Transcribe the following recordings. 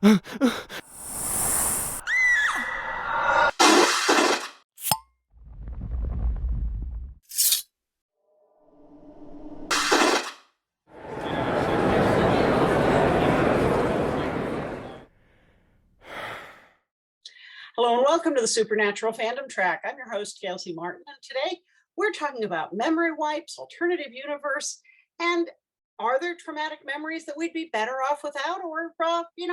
Hello and welcome to the Supernatural Fandom Track. I'm your host, Gail Martin, and today we're talking about memory wipes, alternative universe, and are there traumatic memories that we'd be better off without, or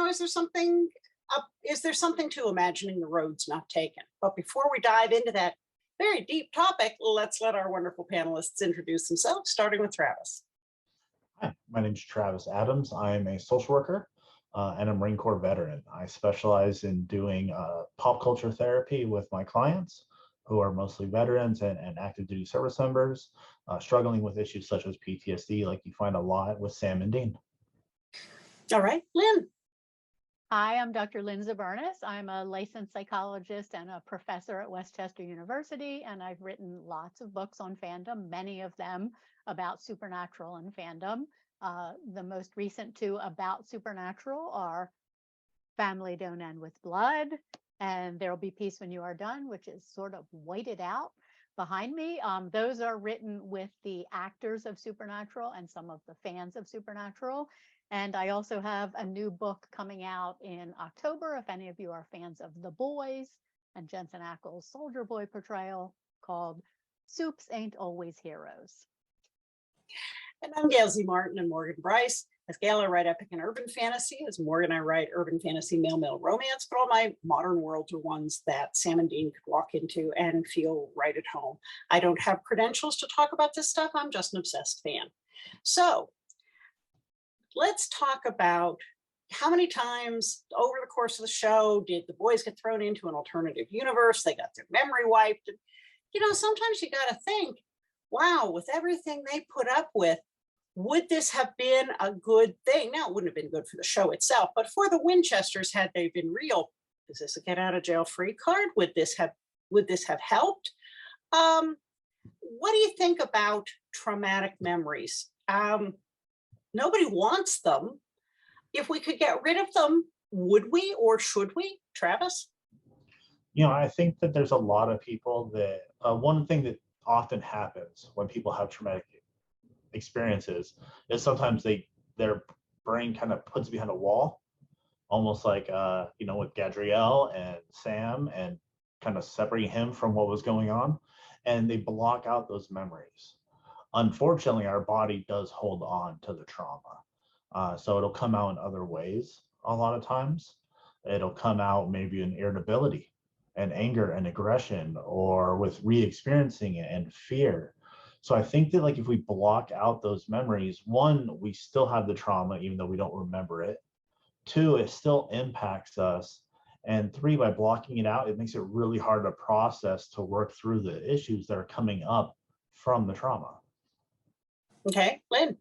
is there something to imagining the roads not taken? But before we dive into that very deep topic, let's let our wonderful panelists introduce themselves, starting with Travis. Hi, my name is Travis Adams. I'm a social worker and a Marine Corps veteran. I specialize in doing pop culture therapy with my clients who are mostly veterans and active duty service members struggling with issues such as PTSD, like you find a lot with Sam and Dean. All right, Lynn. Hi, I'm Dr. Lynn Zubernis. I'm a licensed psychologist and a professor at Winchesters University, and I've written lots of books on fandom, many of them about supernatural and fandom. The most recent two about supernatural are Family Don't End with Blood and There'll Be Peace When You Are Done, which is sort of whited out behind me. Those are written with the actors of Supernatural and some of the fans of Supernatural. And I also have a new book coming out in October, if any of you are fans of The Boys and Jensen Ackles' Soldier Boy portrayal, called Soups Ain't Always Heroes. And I'm Gail Z. Martin and Morgan Bryce. As Gail, I write epic and urban fantasy. As Morgan, I write urban fantasy, male romance, but all my modern worlds are ones that Sam and Dean could walk into and feel right at home. I don't have credentials to talk about this stuff. I'm just an obsessed fan. So let's talk about how many times over the course of the show did the boys get thrown into an alternative universe? They got their memory wiped. And, sometimes you got to think, wow, with everything they put up with, would this have been a good thing? Now, it wouldn't have been good for the show itself, but for the Winchesters, had they been real, is this a get out of jail free card? Would this have helped? What do you think about traumatic memories? Nobody wants them. If we could get rid of them, would we or should we? Travis? I think that there's a lot of people that one thing that often happens when people have traumatic experiences is sometimes their brain kind of puts behind a wall, almost like with Gadriel and Sam, and kind of separate him from what was going on, and they block out those memories. Unfortunately, our body does hold on to the trauma, so it'll come out in other ways. A lot of times it'll come out maybe in irritability and anger and aggression, or with re-experiencing it and fear. So I think that if we block out those memories, one, we still have the trauma even though we don't remember it. Two, it still impacts us. And three, by blocking it out, it makes it really hard to process, to work through the issues that are coming up from the trauma. Okay, Lynn.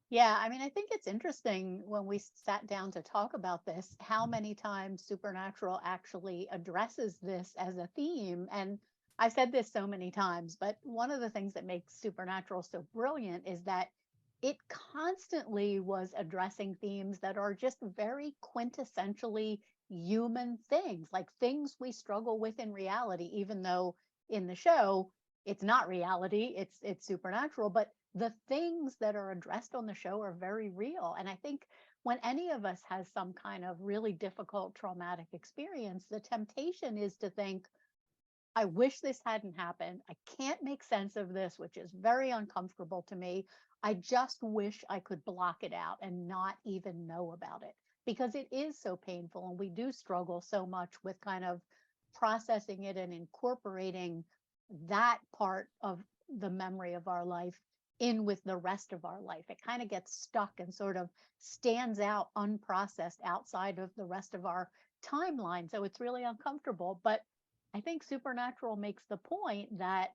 Yeah, I think it's interesting when we sat down to talk about this, how many times Supernatural actually addresses this as a theme. And I've said this so many times, but one of the things that makes Supernatural so brilliant is that it constantly was addressing themes that are just very quintessentially human things, like things we struggle with in reality, even though in the show, it's not reality, it's supernatural, but the things that are addressed on the show are very real. And I think when any of us has some kind of really difficult traumatic experience, the temptation is to think, I wish this hadn't happened. I can't make sense of this, which is very uncomfortable to me. I just wish I could block it out and not even know about it, because it is so painful. And we do struggle so much with kind of processing it and incorporating that part of the memory of our life in with the rest of our life. It kind of gets stuck and sort of stands out unprocessed outside of the rest of our timeline. So it's really uncomfortable. But I think Supernatural makes the point that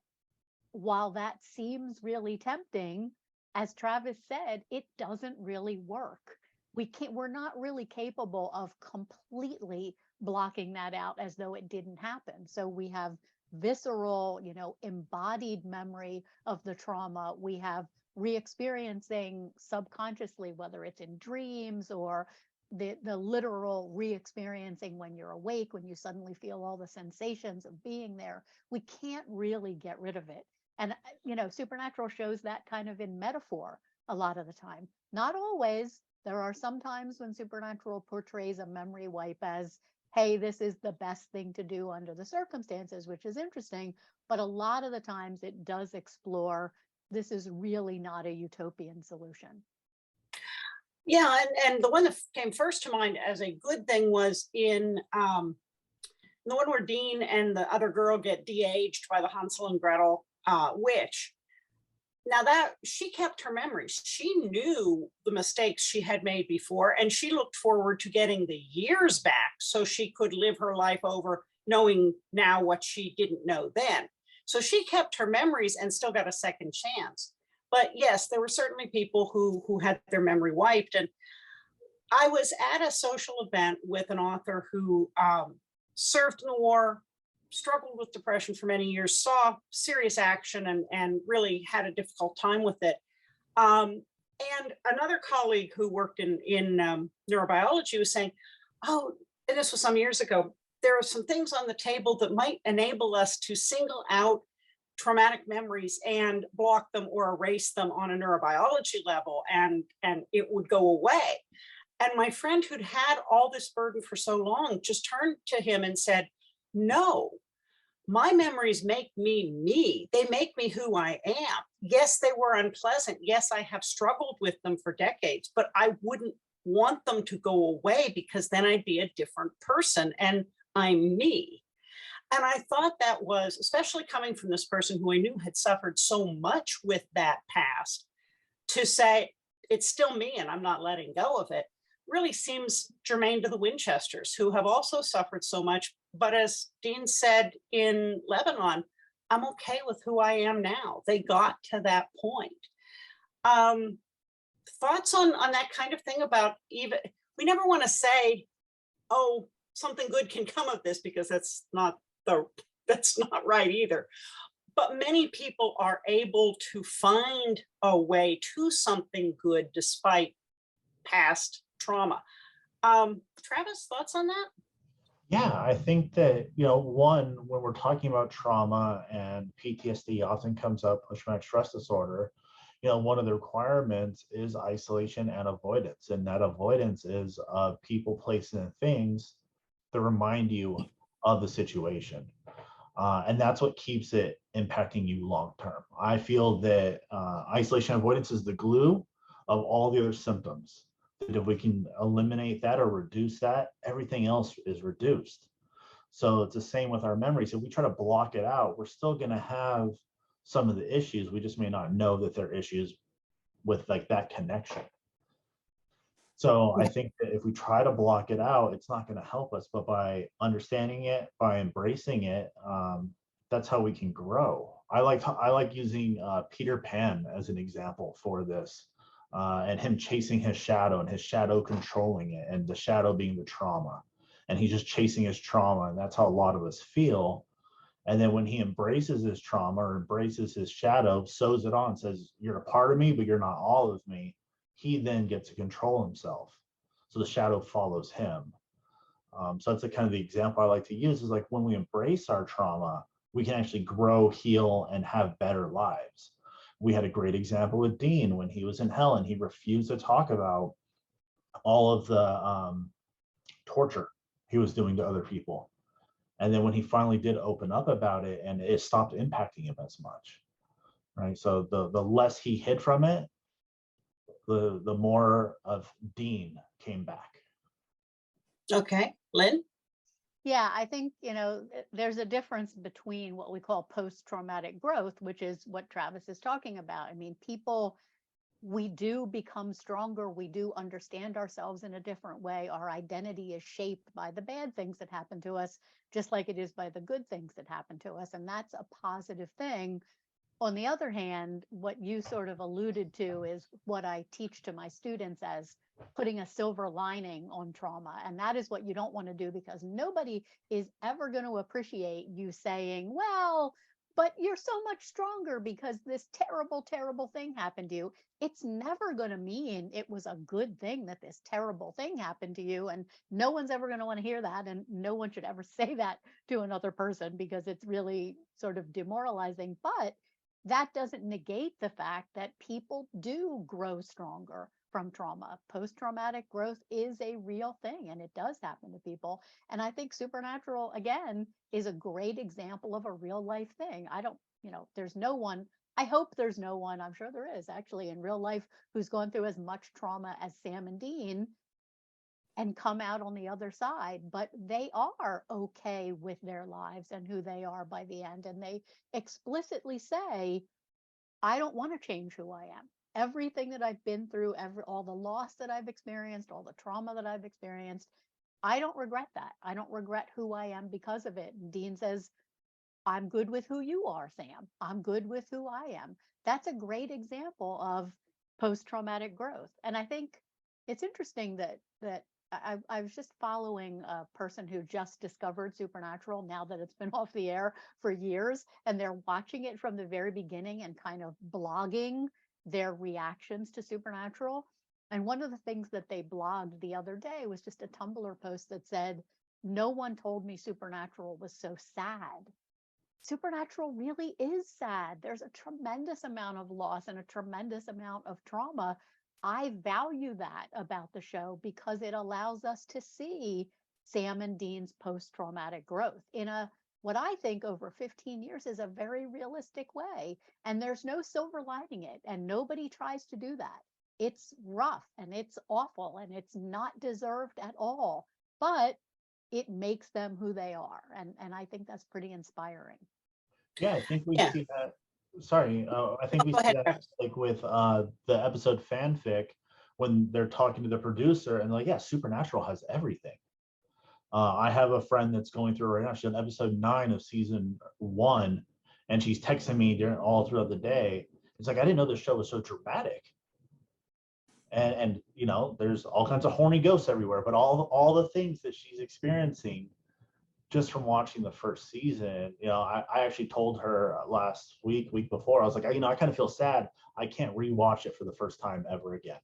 while that seems really tempting, as Travis said, it doesn't really work. We're not really capable of completely blocking that out as though it didn't happen. So we have visceral, embodied memory of the trauma. We have re-experiencing subconsciously, whether it's in dreams or the literal re-experiencing when you're awake, when you suddenly feel all the sensations of being there. We can't really get rid of it. And, Supernatural shows that kind of in metaphor a lot of the time. Not always. There are some times when Supernatural portrays a memory wipe as, hey, this is the best thing to do under the circumstances, which is interesting. But a lot of the times it does explore, this is really not a utopian solution. Yeah, and the one that came first to mind as a good thing was in the one where Dean and the other girl get de-aged by the Hansel and Gretel witch. Now that she kept her memories, she knew the mistakes she had made before, and she looked forward to getting the years back so she could live her life over knowing now what she didn't know then. So she kept her memories and still got a second chance. But yes, there were certainly people who had their memory wiped. And I was at a social event with an author who served in the war, struggled with depression for many years, saw serious action and really had a difficult time with it. And another colleague who worked in neurobiology was saying, oh, and this was some years ago, there are some things on the table that might enable us to single out traumatic memories and block them or erase them on a neurobiology level, and it would go away. And my friend who'd had all this burden for so long just turned to him and said, no, my memories make me me. They make me who I am. Yes, they were unpleasant. Yes, I have struggled with them for decades, but I wouldn't want them to go away because then I'd be a different person and I'm me. And I thought that was, especially coming from this person who I knew had suffered so much with that past, to say, it's still me and I'm not letting go of it, really seems germane to the Winchesters, who have also suffered so much. But as Dean said in Lebanon, I'm okay with who I am now. They got to that point. Thoughts on that kind of thing about, even, we never want to say, oh, something good can come of this, because that's not right either. But many people are able to find a way to something good despite past trauma. Travis, thoughts on that? Yeah, I think that, one, when we're talking about trauma and PTSD often comes up, post-traumatic stress disorder, one of the requirements is isolation and avoidance. And that avoidance is people, places, and things that remind you of the situation. And that's what keeps it impacting you long term. I feel that isolation avoidance is the glue of all the other symptoms. That if we can eliminate that or reduce that, everything else is reduced. So it's the same with our memories. If we try to block it out, we're still going to have some of the issues. We just may not know that they're issues with like that connection. So I think that if we try to block it out, it's not going to help us. But by understanding it, by embracing it, that's how we can grow. I like using Peter Pan as an example for this, and him chasing his shadow and his shadow controlling it, and the shadow being the trauma, and he's just chasing his trauma, and that's how a lot of us feel. And then when he embraces his trauma or embraces his shadow, sews it on, says, you're a part of me, but you're not all of me, he then gets to control himself. So the shadow follows him. So that's the kind of the example I like to use, is like when we embrace our trauma, we can actually grow, heal, and have better lives. We had a great example with Dean when he was in hell and he refused to talk about all of the torture he was doing to other people. And then when he finally did open up about it, and it stopped impacting him as much, right? So the less he hid from it, the more of Dean came back. Okay, Lynn? Yeah, I think, there's a difference between what we call post-traumatic growth, which is what Travis is talking about. I mean, people, we do become stronger. We do understand ourselves in a different way. Our identity is shaped by the bad things that happen to us, just like it is by the good things that happen to us. And that's a positive thing. On the other hand, what you sort of alluded to is what I teach to my students as putting a silver lining on trauma. And that is what you don't want to do, because nobody is ever going to appreciate you saying, well, but you're so much stronger because this terrible, terrible thing happened to you. It's never going to mean it was a good thing that this terrible thing happened to you. And no one's ever going to want to hear that. And no one should ever say that to another person because it's really sort of demoralizing. But that doesn't negate the fact that people do grow stronger from trauma. Post-traumatic growth is a real thing and it does happen to people. And I think Supernatural, again, is a great example of a real life thing. I don't, there's no one, I hope there's no one, I'm sure there is actually in real life, who's gone through as much trauma as Sam and Dean and come out on the other side, but they are okay with their lives and who they are by the end. And they explicitly say, I don't want to change who I am. Everything that I've been through, all the loss that I've experienced, all the trauma that I've experienced, I don't regret that. I don't regret who I am because of it. And Dean says, I'm good with who you are, Sam. I'm good with who I am. That's a great example of post-traumatic growth. And I think it's interesting that I was just following a person who just discovered Supernatural now that it's been off the air for years, and they're watching it from the very beginning and kind of blogging their reactions to Supernatural. And one of the things that they blogged the other day was just a Tumblr post that said, no one told me Supernatural was so sad. Supernatural really is sad. There's a tremendous amount of loss and a tremendous amount of trauma. I value that about the show because it allows us to see Sam and Dean's post-traumatic growth in what I think over 15 years is a very realistic way. And there's no silver lining it, and nobody tries to do that. It's rough and it's awful and it's not deserved at all, but it makes them who they are. And I think that's pretty inspiring. Yeah, I think we Yeah. see that. Sorry, I think we Go see ahead, that Travis. like with the episode fanfic when they're talking to the producer and like, yeah, Supernatural has everything. I have a friend that's going through right now. She's on episode 9 of season 1, and she's texting me during all throughout the day. It's like, I didn't know this show was so dramatic. And there's all kinds of horny ghosts everywhere, but all the things that she's experiencing just from watching the first season, I actually told her last week before, I was like, I kind of feel sad. I can't rewatch it for the first time ever again.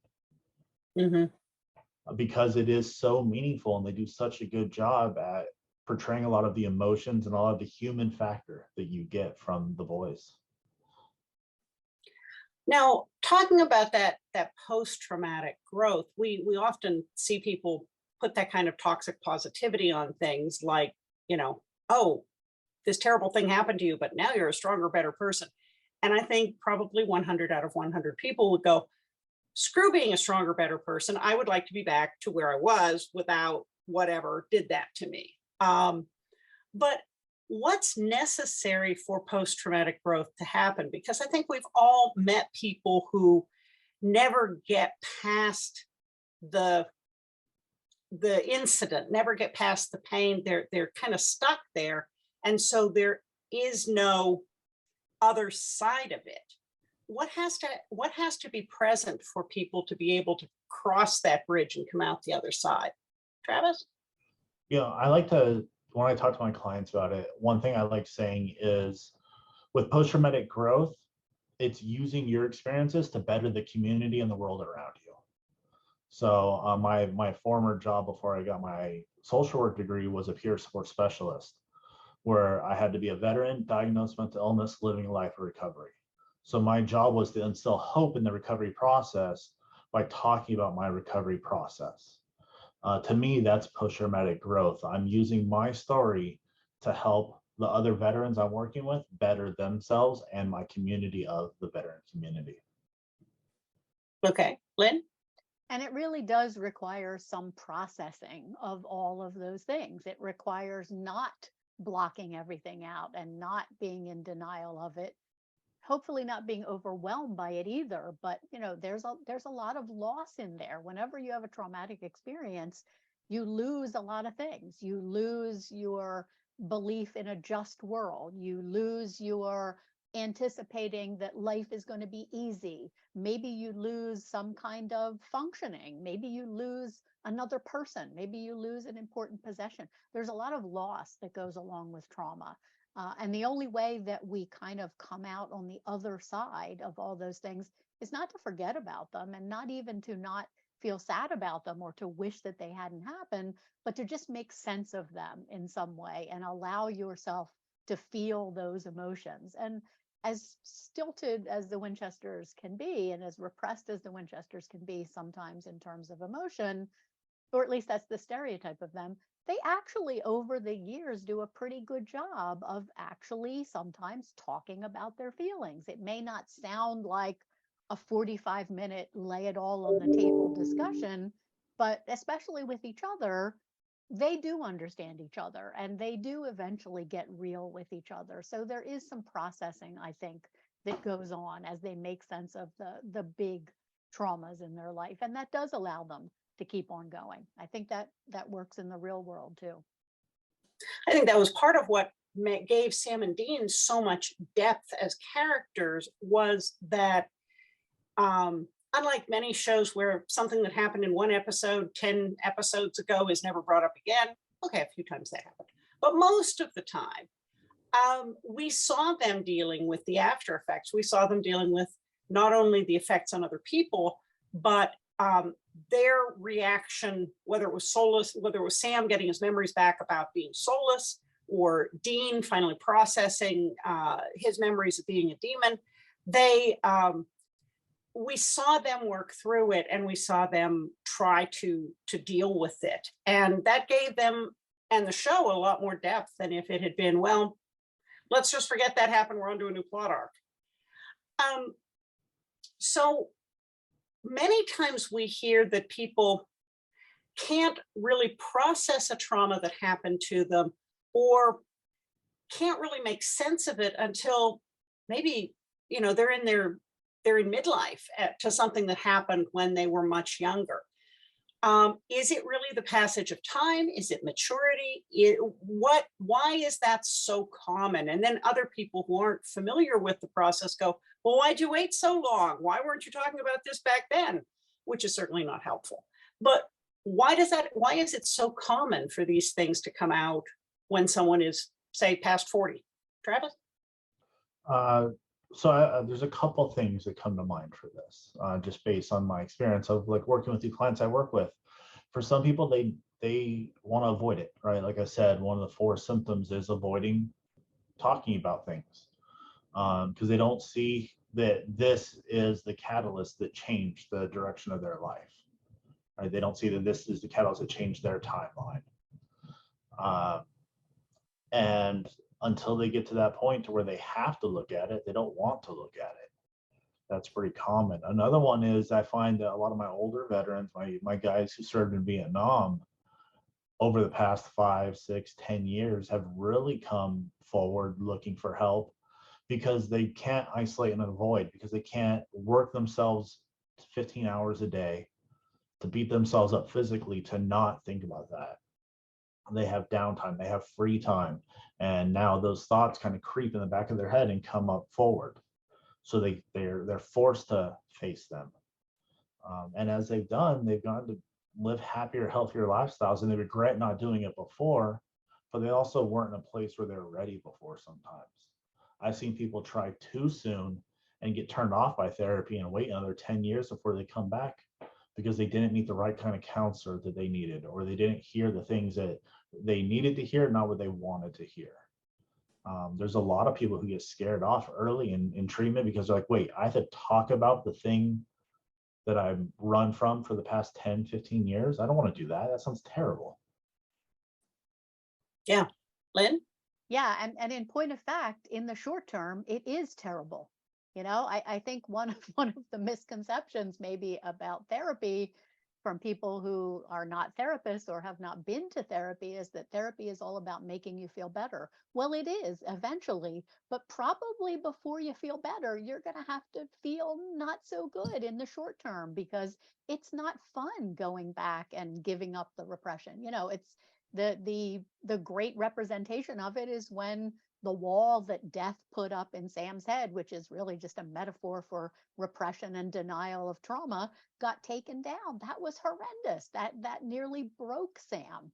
Mm-hmm. Because it is so meaningful and they do such a good job at portraying a lot of the emotions and a lot of the human factor that you get from the voice. Now, talking about that post-traumatic growth, we often see people put that kind of toxic positivity on things like, oh, this terrible thing happened to you, but now you're a stronger, better person. And I think probably 100 out of 100 people would go, screw being a stronger, better person. I would like to be back to where I was without whatever did that to me. But what's necessary for post-traumatic growth to happen? Because I think we've all met people who never get past the incident, never get past the pain. They're kind of stuck there. And so there is no other side of it. What has to be present for people to be able to cross that bridge and come out the other side? Travis? I like to, when I talk to my clients about it, one thing I like saying is with post-traumatic growth, it's using your experiences to better the community and the world around you. So my former job before I got my social work degree was a peer support specialist, where I had to be a veteran, diagnosed mental illness, living a life of recovery. So my job was to instill hope in the recovery process by talking about my recovery process. To me, that's post-traumatic growth. I'm using my story to help the other veterans I'm working with better themselves and my community of the veteran community. Okay, Lynn? And it really does require some processing of all of those things. It requires not blocking everything out and not being in denial of it. Hopefully not being overwhelmed by it either, but there's a lot of loss in there. Whenever you have a traumatic experience, you lose a lot of things. You lose your belief in a just world. You lose your anticipating that life is going to be easy. Maybe you lose some kind of functioning. Maybe you lose another person. Maybe you lose an important possession. There's a lot of loss that goes along with trauma. And the only way that we kind of come out on the other side of all those things is not to forget about them, and not even to not feel sad about them or to wish that they hadn't happened, but to just make sense of them in some way and allow yourself to feel those emotions. And as stilted as the Winchesters can be, and as repressed as the Winchesters can be sometimes in terms of emotion, or at least that's the stereotype of them, they actually over the years do a pretty good job of actually sometimes talking about their feelings. It may not sound like a 45-minute lay it all on the table discussion, but especially with each other, they do understand each other and they do eventually get real with each other. So there is some processing, I think, that goes on as they make sense of the big traumas in their life, and that does allow them to keep on going. I think that works in the real world too. I think that was part of what gave Sam and Dean so much depth as characters, was that unlike many shows where something that happened in one episode 10 episodes ago is never brought up again. Okay, a few times that happened, but most of the time we saw them dealing with the after effects. We saw them dealing with not only the effects on other people, but their reaction, whether it was soulless, whether it was Sam getting his memories back about being soulless, or Dean finally processing his memories of being a demon. We saw them work through it, and we saw them try to deal with it. And that gave them and the show a lot more depth than if it had been, well, let's just forget that happened, we're on to a new plot arc. So many times we hear that people can't really process a trauma that happened to them, or can't really make sense of it until maybe, they're in midlife to something that happened when they were much younger. Is it really the passage of time? Is it maturity? Why is that so common? And then other people who aren't familiar with the process go, well, why'd you wait so long? Why weren't you talking about this back then? Which is certainly not helpful. But why is it so common for these things to come out when someone is, say, past 40? Travis? So there's a couple things that come to mind for this, just based on my experience of like working with the clients I work with. For some people, they want to avoid it, right? Like I said, one of the 4 symptoms is avoiding talking about things, because they don't see that this is the catalyst that changed the direction of their life, right? They don't see that this is the catalyst that changed their timeline. And until they get to that point to where they have to look at it, they don't want to look at it. That's pretty common. Another one is I find that a lot of my older veterans, my guys who served in Vietnam over the past 5, 6, 10 years have really come forward looking for help, because they can't isolate and avoid, because they can't work themselves 15 hours a day to beat themselves up physically to not think about that. They have downtime, they have free time, and now those thoughts kind of creep in the back of their head and come up forward. So they're forced to face them. And as they've gone to live happier, healthier lifestyles, and they regret not doing it before, but they also weren't in a place where they're ready before sometimes. I've seen people try too soon and get turned off by therapy and wait another 10 years before they come back, because they didn't meet the right kind of counselor that they needed, or they didn't hear the things that they needed to hear, not what they wanted to hear. There's a lot of people who get scared off early in treatment because they're like, wait, I have to talk about the thing that I've run from for the past 10, 15 years. I don't want to do that. That sounds terrible. Yeah. Lynn? Yeah, and in point of fact, in the short term, it is terrible. I think one of the misconceptions maybe about therapy from people who are not therapists or have not been to therapy is that therapy is all about making you feel better. Well, it is eventually, but probably before you feel better, you're going to have to feel not so good in the short term, because it's not fun going back and giving up the repression. It's the great representation of it is when the wall that death put up in Sam's head, which is really just a metaphor for repression and denial of trauma, got taken down. That was horrendous. That nearly broke Sam.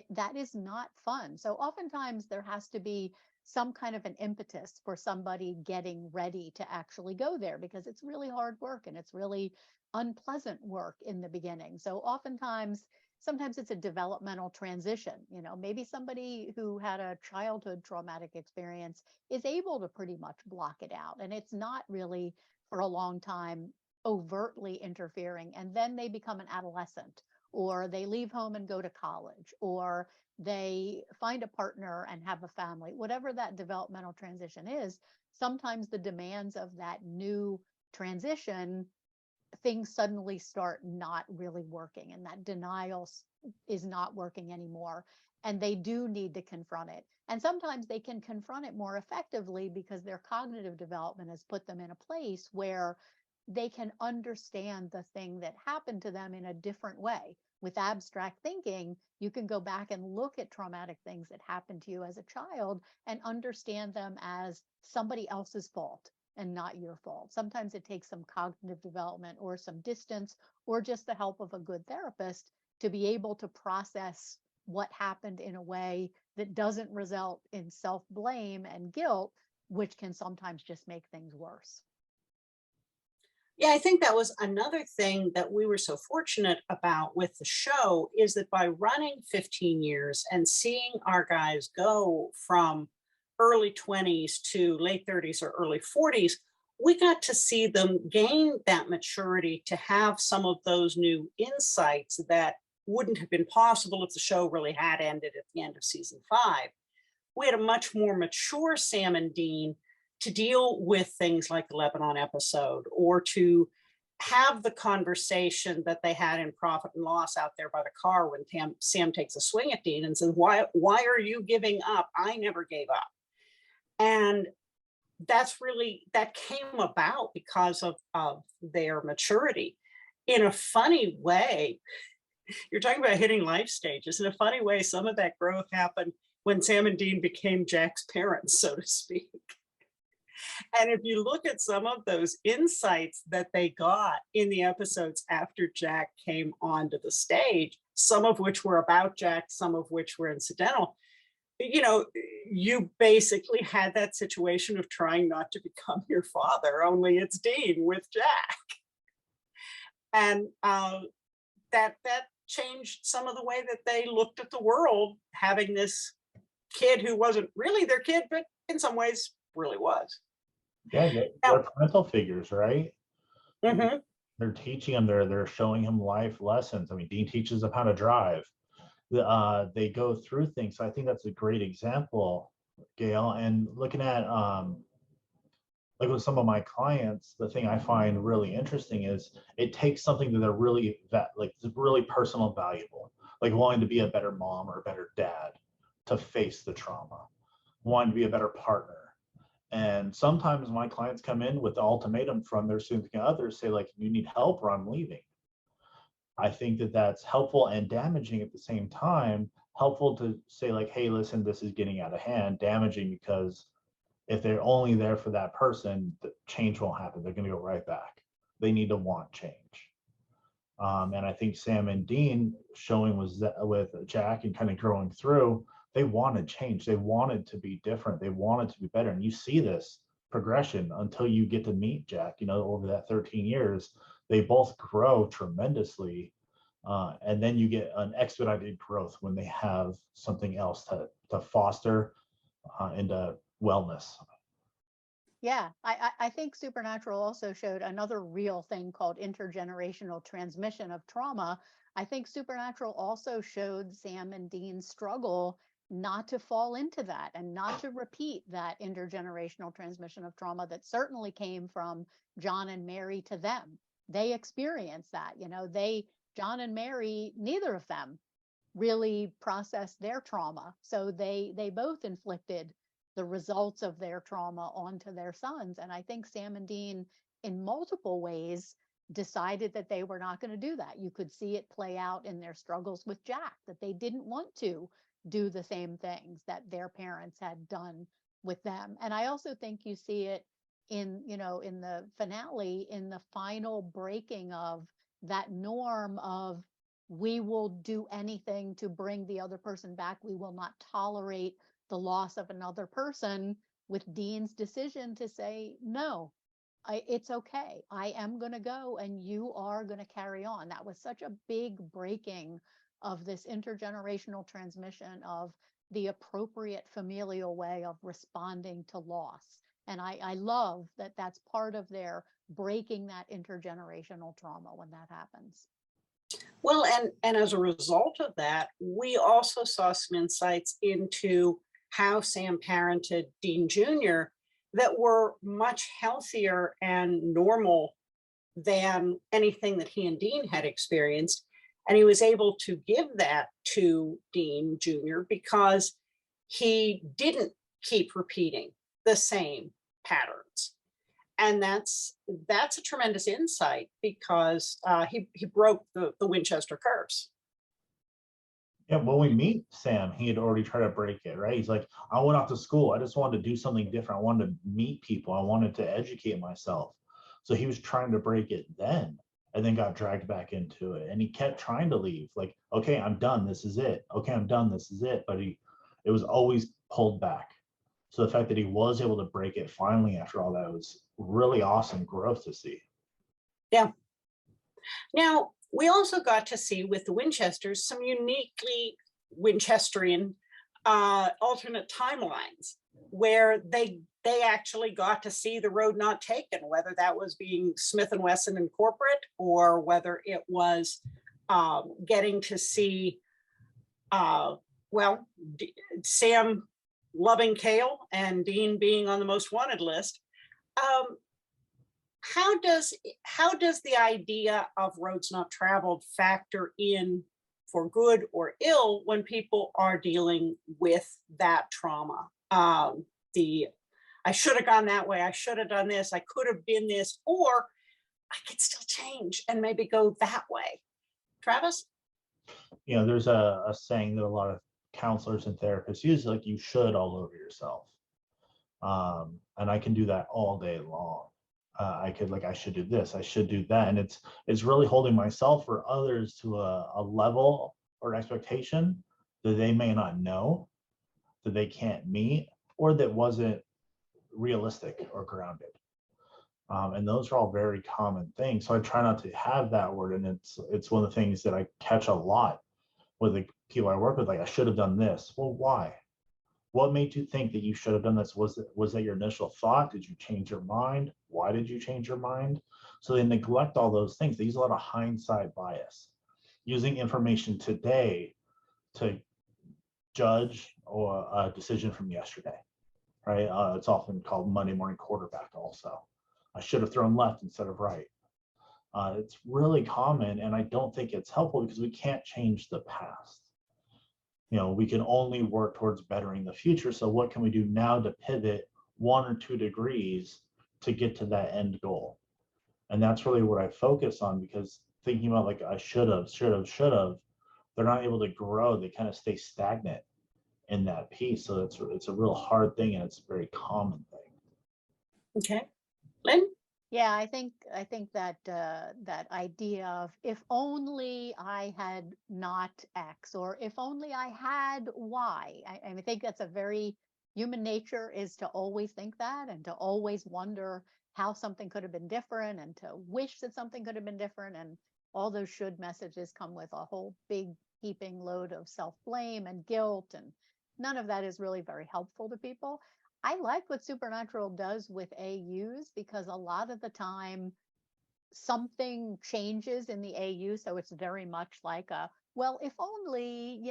That is not fun. So oftentimes there has to be some kind of an impetus for somebody getting ready to actually go there, because it's really hard work and it's really unpleasant work in the beginning. So oftentimes, sometimes it's a developmental transition. Maybe somebody who had a childhood traumatic experience is able to pretty much block it out, and it's not really for a long time overtly interfering. And then they become an adolescent, or they leave home and go to college, or they find a partner and have a family. Whatever that developmental transition is, sometimes the demands of that new transition, things suddenly start not really working, and that denial is not working anymore, and they do need to confront it. And sometimes they can confront it more effectively because their cognitive development has put them in a place where they can understand the thing that happened to them in a different way. With abstract thinking, you can go back and look at traumatic things that happened to you as a child and understand them as somebody else's fault and not your fault. Sometimes it takes some cognitive development or some distance or just the help of a good therapist to be able to process what happened in a way that doesn't result in self-blame and guilt, which can sometimes just make things worse. Yeah, I think that was another thing that we were so fortunate about with the show, is that by running 15 years and seeing our guys go from early 20s to late 30s or early 40s, we got to see them gain that maturity to have some of those new insights that wouldn't have been possible if the show really had ended at the end of season 5. We had a much more mature Sam and Dean to deal with things like the Lebanon episode, or to have the conversation that they had in Profit and Loss out there by the car when Sam takes a swing at Dean and says, why are you giving up? I never gave up. And that came about because of their maturity. In a funny way, you're talking about hitting life stages. In a funny way, some of that growth happened when Sam and Dean became Jack's parents, so to speak. And if you look at some of those insights that they got in the episodes after Jack came onto the stage, some of which were about Jack, some of which were incidental, you basically had that situation of trying not to become your father, only it's Dean with Jack. And that changed some of the way that they looked at the world, having this kid who wasn't really their kid, but in some ways really was. Yeah, they're parental figures, right? Mm-hmm. They're teaching him, they're showing him life lessons. I mean, Dean teaches them how to drive. They go through things. So I think that's a great example, Gail. And looking at like with some of my clients, the thing I find really interesting is it takes something that they're really really personal and valuable, like wanting to be a better mom or a better dad, to face the trauma, wanting to be a better partner. And sometimes my clients come in with the ultimatum from their significant others, say like, you need help or I'm leaving. I think that that's helpful and damaging at the same time. Helpful to say like, hey, listen, this is getting out of hand. Damaging because if they're only there for that person, the change won't happen. They're going to go right back. They need to want change. And I think Sam and Dean showing was that with Jack and kind of growing through, they wanted change. They wanted to be different. They wanted to be better. And you see this progression until you get to meet Jack, over that 13 years, they both grow tremendously. And then you get an expedited growth when they have something else to foster into wellness. Yeah, I think Supernatural also showed another real thing called intergenerational transmission of trauma. I think Supernatural also showed Sam and Dean's struggle not to fall into that and not to repeat that intergenerational transmission of trauma that certainly came from John and Mary to them. They experienced that, John and Mary, neither of them really processed their trauma. So they both inflicted the results of their trauma onto their sons. And I think Sam and Dean, in multiple ways, decided that they were not going to do that. You could see it play out in their struggles with Jack, that they didn't want to do the same things that their parents had done with them. And I also think you see it in the finale, in the final breaking of that norm of, we will do anything to bring the other person back. We will not tolerate the loss of another person, with Dean's decision to say, no, it's okay. I am going to go and you are going to carry on. That was such a big breaking of this intergenerational transmission of the appropriate familial way of responding to loss. And I love that that's part of their breaking that intergenerational trauma when that happens. Well, and as a result of that, we also saw some insights into how Sam parented Dean Jr. that were much healthier and normal than anything that he and Dean had experienced. And he was able to give that to Dean Jr. because he didn't keep repeating the same patterns. And that's a tremendous insight because he broke the Winchester curse. Yeah, when we meet Sam, he had already tried to break it, right? He's like, I went off to school. I just wanted to do something different. I wanted to meet people. I wanted to educate myself. So he was trying to break it then, and then got dragged back into it. And he kept trying to leave, like, okay, I'm done. This is it. Okay, I'm done. This is it. But it was always pulled back. So the fact that he was able to break it finally after all that was really awesome growth to see. Yeah. Now, we also got to see with the Winchesters some uniquely Winchesterian alternate timelines where they actually got to see the road not taken, whether that was being Smith and Wesson in corporate or whether it was getting to see, Sam loving Gail and Dean being on the most wanted list. How does the idea of roads not traveled factor in for good or ill when people are dealing with that trauma? I should have gone that way. I should have done this. I could have been this, or I could still change and maybe go that way. Travis? You know, there's a saying that a lot of counselors and therapists use, like, you should all over yourself. And I can do that all day long. I should do this, I should do that. And it's really holding myself or others to a level or expectation that they may not know, that they can't meet, or that wasn't realistic or grounded. And those are all very common things. So I try not to have that word. And it's one of the things that I catch a lot with the people I work with, like, I should have done this. Well, why? What made you think that you should have done this? Was that your initial thought? Did you change your mind? Why did you change your mind? So they neglect all those things. They use a lot of hindsight bias, using information today to judge or a decision from yesterday, right? It's often called Monday morning quarterback also. I should have thrown left instead of right. It's really common, and I don't think it's helpful because we can't change the past. You know, we can only work towards bettering the future. So what can we do now to pivot 1 or 2 degrees to get to that end goal? And that's really what I focus on, because thinking about, like, I should have, they're not able to grow. They kind of stay stagnant in that piece. So it's a real hard thing, and it's a very common thing. Okay. Lynn? Yeah, I think that that idea of, if only I had not X, or if only I had Y. I think that's a very human nature, is to always think that, and to always wonder how something could have been different, and to wish that something could have been different. And all those should messages come with a whole big heaping load of self-blame and guilt, and none of that is really very helpful to people. I like what Supernatural does with AUs, because a lot of the time something changes in the AU. So it's very much like well, if only,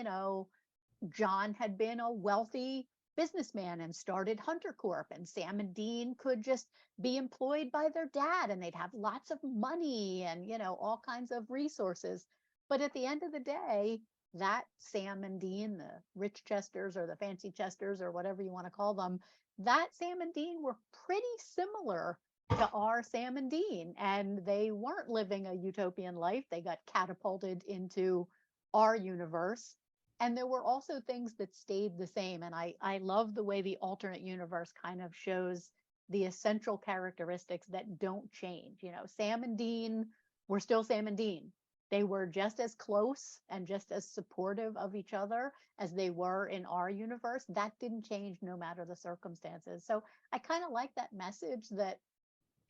John had been a wealthy businessman and started Hunter Corp, and Sam and Dean could just be employed by their dad, and they'd have lots of money and, all kinds of resources. But at the end of the day, that Sam and Dean, the rich Chesters or the fancy Chesters or whatever you want to call them, that Sam and Dean were pretty similar to our Sam and Dean, and they weren't living a utopian life. They got catapulted into our universe. And there were also things that stayed the same. And I love the way the alternate universe kind of shows the essential characteristics that don't change. Sam and Dean were still Sam and Dean. They were just as close and just as supportive of each other as they were in our universe. That didn't change no matter the circumstances. So I kind of like that message that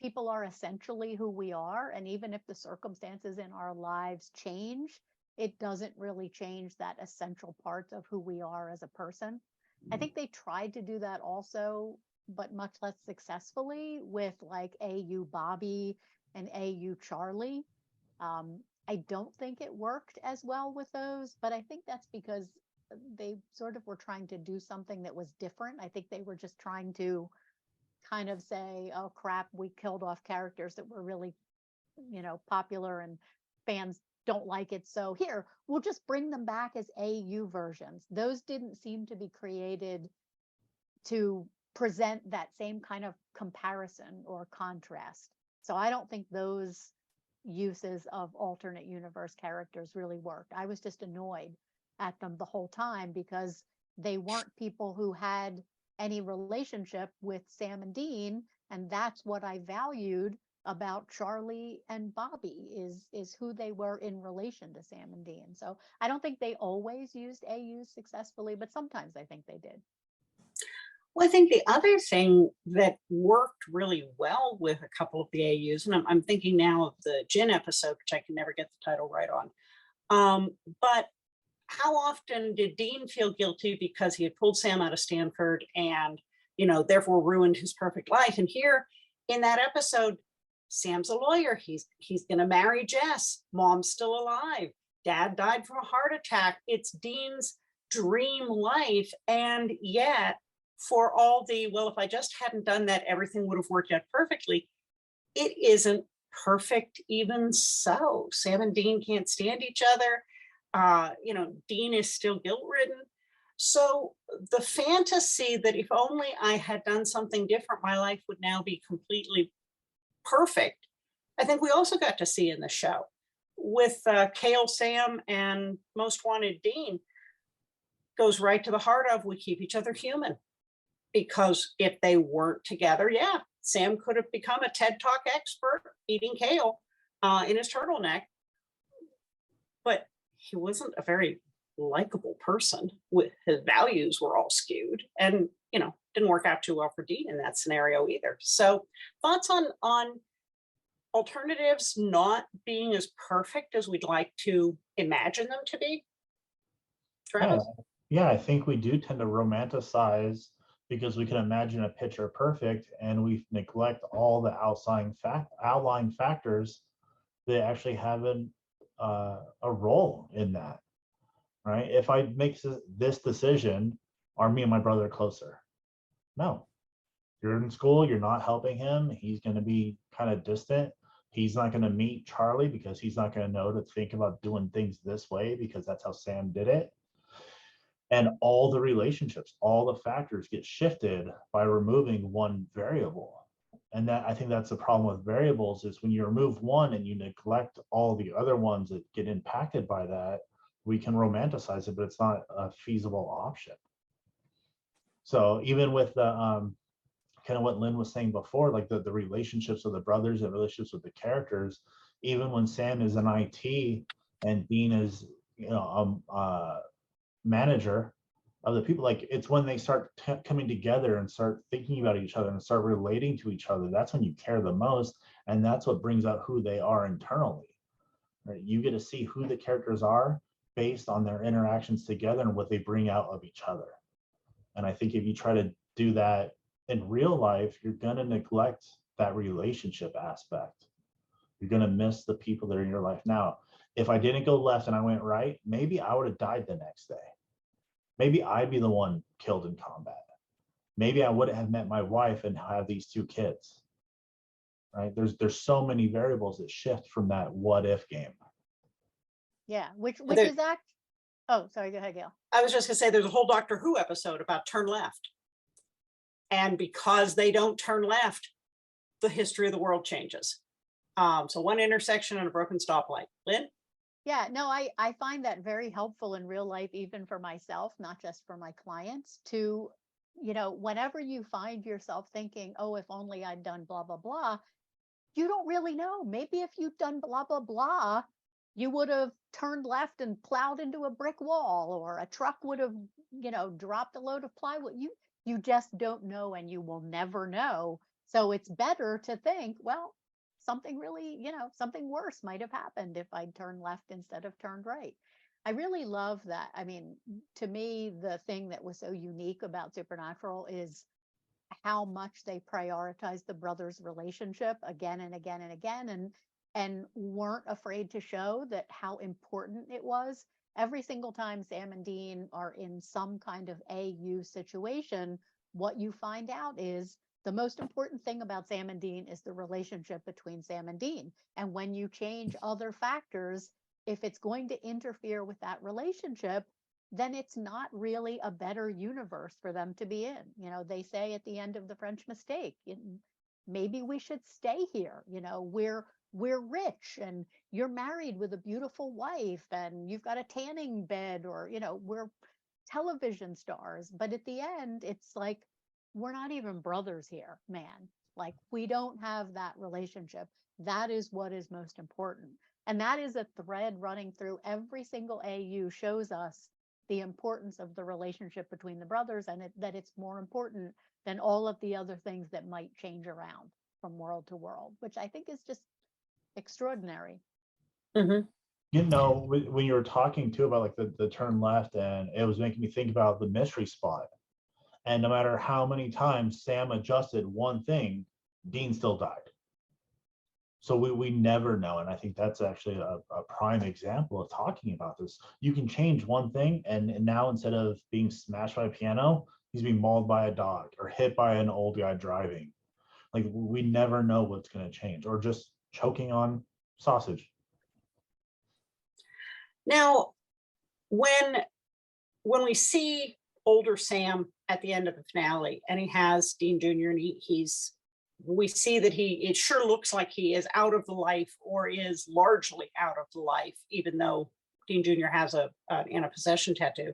people are essentially who we are. And even if the circumstances in our lives change, it doesn't really change that essential part of who we are as a person. I think they tried to do that also, but much less successfully with like AU Bobby and AU Charlie. I don't think it worked as well with those, but I think that's because they sort of were trying to do something that was different. I think they were just trying to kind of say, oh crap, we killed off characters that were really, popular and fans don't like it. So here, we'll just bring them back as AU versions. Those didn't seem to be created to present that same kind of comparison or contrast. So I don't think those uses of alternate universe characters really worked. I was just annoyed at them the whole time because they weren't people who had any relationship with Sam and Dean, and that's what I valued about Charlie and Bobby is who they were in relation to Sam and Dean. So I don't think they always used AUs successfully, but sometimes I think they did. Well, I think the other thing that worked really well with a couple of the AUs, and I'm thinking now of the Jin episode, which I can never get the title right on. But how often did Dean feel guilty because he had pulled Sam out of Stanford and, therefore ruined his perfect life? And here in that episode, Sam's a lawyer. He's going to marry Jess. Mom's still alive. Dad died from a heart attack. It's Dean's dream life. And yet, for all the, well, if I just hadn't done that, everything would have worked out perfectly. It isn't perfect even so. Sam and Dean can't stand each other. Dean is still guilt-ridden. So the fantasy that if only I had done something different, my life would now be completely perfect, I think we also got to see in the show with Gail, Sam, and Most Wanted Dean. Goes right to the heart of, we keep each other human. Because if they weren't together, yeah, Sam could have become a TED Talk expert eating kale in his turtleneck. But he wasn't a very likable person. With his values were all skewed, and didn't work out too well for Dean in that scenario either. So, thoughts on alternatives not being as perfect as we'd like to imagine them to be? Travis? Yeah, I think we do tend to romanticize because we can imagine a picture perfect, and we neglect all the outlying factors that actually have a role in that, right? If I make this decision, are me and my brother closer? No. You're in school, you're not helping him. He's going to be kind of distant. He's not going to meet Charlie because he's not going to know to think about doing things this way because that's how Sam did it. And all the relationships, all the factors get shifted by removing one variable. And that, I think that's the problem with variables, is when you remove one and you neglect all the other ones that get impacted by that, we can romanticize it, but it's not a feasible option. So even with the kind of what Lynn was saying before, like the relationships of the brothers and relationships with the characters, even when Sam is in IT and Dean is, manager of the people, like it's when they start coming together and start thinking about each other and start relating to each other, that's when you care the most, and that's what brings out who they are internally, right? You get to see who the characters are based on their interactions together and what they bring out of each other. And I think if you try to do that in real life, you're going to neglect that relationship aspect. You're going to miss the people that are in your life. Now, if I didn't go left and I went right, maybe I would have died the next day. Maybe I'd be the one killed in combat. Maybe I wouldn't have met my wife and have these two kids. Right? There's so many variables that shift from that what if game. Yeah, which is act. Oh, sorry. Go ahead, Gail. I was just gonna say there's a whole Doctor Who episode about turn left, and because they don't turn left, the history of the world changes. So one intersection and a broken stoplight. Lynn? Yeah, no, I find that very helpful in real life, even for myself, not just for my clients, to, whenever you find yourself thinking, oh, if only I'd done blah, blah, blah, you don't really know. Maybe if you'd done blah, blah, blah, you would have turned left and plowed into a brick wall, or a truck would have, dropped a load of plywood. You just don't know, and you will never know. So it's better to think, well, something really, something worse might have happened if I'd turned left instead of turned right. I really love that. I mean, to me, the thing that was so unique about Supernatural is how much they prioritized the brothers' relationship again and again and again, and weren't afraid to show that how important it was. Every single time Sam and Dean are in some kind of AU situation, what you find out is the most important thing about Sam and Dean is the relationship between Sam and Dean. And when you change other factors, if it's going to interfere with that relationship, then it's not really a better universe for them to be in. They say at the end of The French Mistake, maybe we should stay here. We're rich, and you're married with a beautiful wife, and you've got a tanning bed, or, we're television stars. But at the end, it's like, we're not even brothers here, man. Like, we don't have that relationship. That is what is most important. And that is a thread running through every single AU, shows us the importance of the relationship between the brothers, and that it's more important than all of the other things that might change around from world to world, which I think is just extraordinary. Mhm. When you were talking too about like the turn left, and it was making me think about the mystery spot. And no matter how many times Sam adjusted one thing, Dean still died. So we never know. And I think that's actually a prime example of talking about this. You can change one thing, and now instead of being smashed by a piano, he's being mauled by a dog or hit by an old guy driving. Like, we never know what's going to change, or just choking on sausage. Now, when we see older Sam at the end of the finale, and he has Dean Jr., and we see that it sure looks like he is out of the life, or is largely out of the life, even though Dean Jr. has an anti-possession tattoo.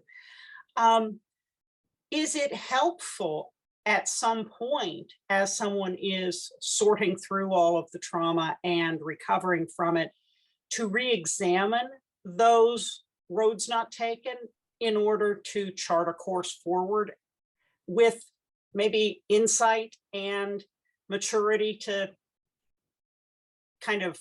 Is it helpful at some point, as someone is sorting through all of the trauma and recovering from it, to re-examine those roads not taken in order to chart a course forward with maybe insight and maturity to kind of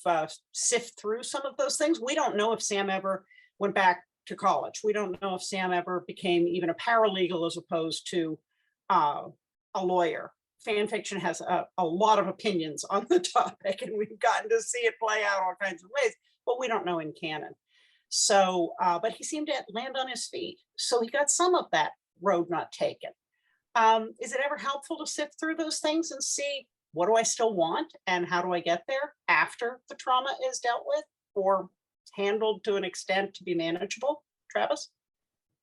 sift through some of those things? We don't know if Sam ever went back to college. We don't know if Sam ever became even a paralegal as opposed to a lawyer. Fan fiction has a lot of opinions on the topic, and we've gotten to see it play out all kinds of ways, but we don't know in canon. So, but he seemed to land on his feet. So he got some of that road not taken. Is it ever helpful to sift through those things and see, what do I still want, and how do I get there after the trauma is dealt with or handled to an extent to be manageable? Travis?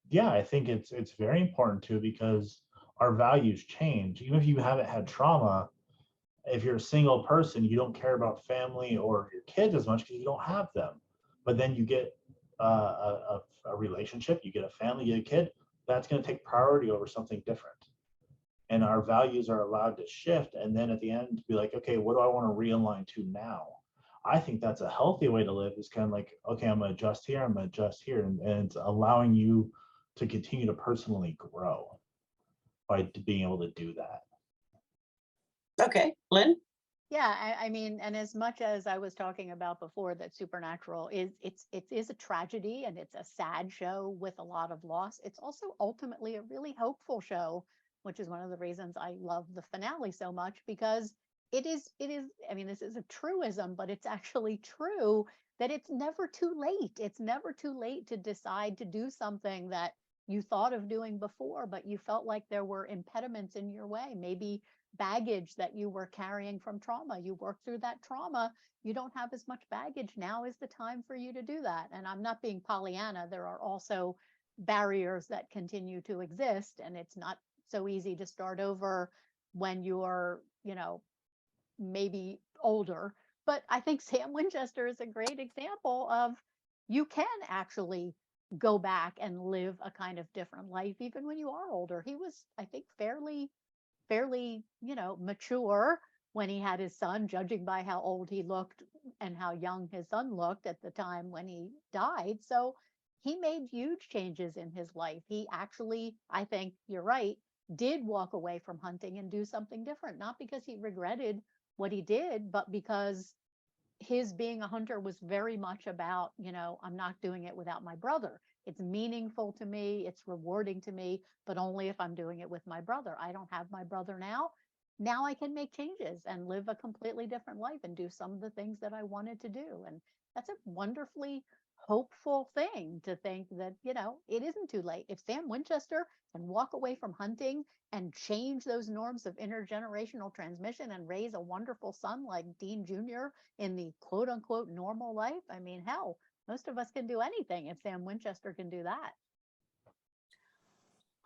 Yeah, I think it's very important too, because our values change. Even if you haven't had trauma, if you're a single person, you don't care about family or your kids as much because you don't have them. But then you get a relationship, you get a family, you get a kid, that's going to take priority over something different. And our values are allowed to shift. And then at the end, be like, okay, what do I want to realign to now? I think that's a healthy way to live, is kind of like, okay, I'm going to adjust here, I'm going to adjust here. And it's allowing you to continue to personally grow by being able to do that. Okay, Lynn? Yeah, I mean, and as much as I was talking about before, that Supernatural it is a tragedy, and it's a sad show with a lot of loss, it's also ultimately a really hopeful show, which is one of the reasons I love the finale so much, because it is, I mean, this is a truism, but it's actually true that it's never too late. It's never too late to decide to do something that you thought of doing before, but you felt like there were impediments in your way. Maybe baggage that you were carrying from trauma. You work through that trauma. You don't have as much baggage. Now is the time for you to do that. And I'm not being Pollyanna. There are also barriers that continue to exist, and it's not so easy to start over when you're, maybe older. But I think Sam Winchester is a great example of, you can actually go back and live a kind of different life even when you are older. He was, I think, fairly, mature when he had his son, judging by how old he looked and how young his son looked at the time when he died. So he made huge changes in his life. He actually, I think you're right, did walk away from hunting and do something different, not because he regretted what he did, but because his being a hunter was very much about, I'm not doing it without my brother. It's meaningful to me, it's rewarding to me, but only if I'm doing it with my brother. I don't have my brother now. Now I can make changes and live a completely different life and do some of the things that I wanted to do. And that's a wonderfully hopeful thing to think that, it isn't too late. If Sam Winchester can walk away from hunting and change those norms of intergenerational transmission and raise a wonderful son like Dean Jr. in the quote unquote normal life, I mean, hell, most of us can do anything if Sam Winchester can do that.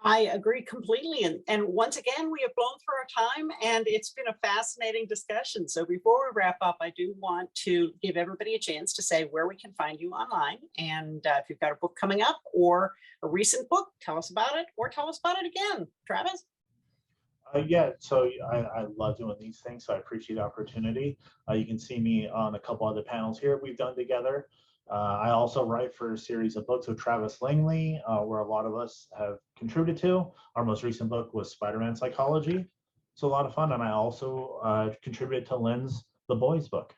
I agree completely. And once again, we have blown through our time and it's been a fascinating discussion. So before we wrap up, I do want to give everybody a chance to say where we can find you online. And if you've got a book coming up or a recent book, tell us about it or tell us about it again. Travis? Yeah, so I love doing these things, so I appreciate the opportunity. You can see me on a couple other panels here we've done together. I also write for a series of books with Travis Langley, where a lot of us have contributed to. Our most recent book was Spider-Man Psychology. It's a lot of fun, and I also contributed to Lynn's The Boys book.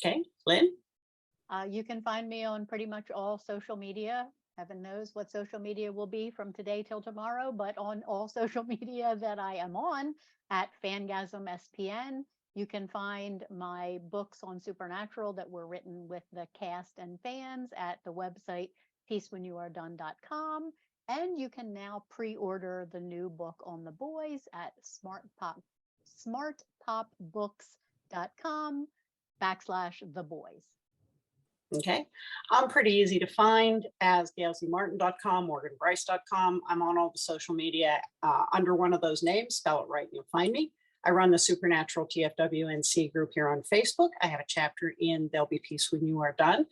Okay, Lynn? You can find me on pretty much all social media. Heaven knows what social media will be from today till tomorrow, but on all social media that I am on at Fangasm SPN. You can find my books on Supernatural that were written with the cast and fans at the website peacewhenyouaredone.com. And you can now pre-order the new book on the boys at smartpopbooks.com/theboys. Okay, I'm pretty easy to find as gailzmartin.com, morganbryce.com. I'm on all the social media under one of those names. Spell it right and you'll find me. I run the Supernatural TFWNC group here on Facebook. I have a chapter in There'll Be Peace When You Are Done.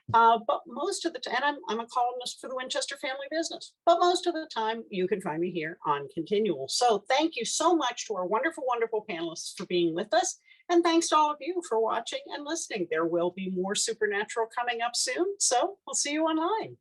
But most of the time, and I'm a columnist for the Winchester Family Business, but most of the time you can find me here on Continual. So thank you so much to our wonderful, wonderful panelists for being with us. And thanks to all of you for watching and listening. There will be more Supernatural coming up soon. So we'll see you online.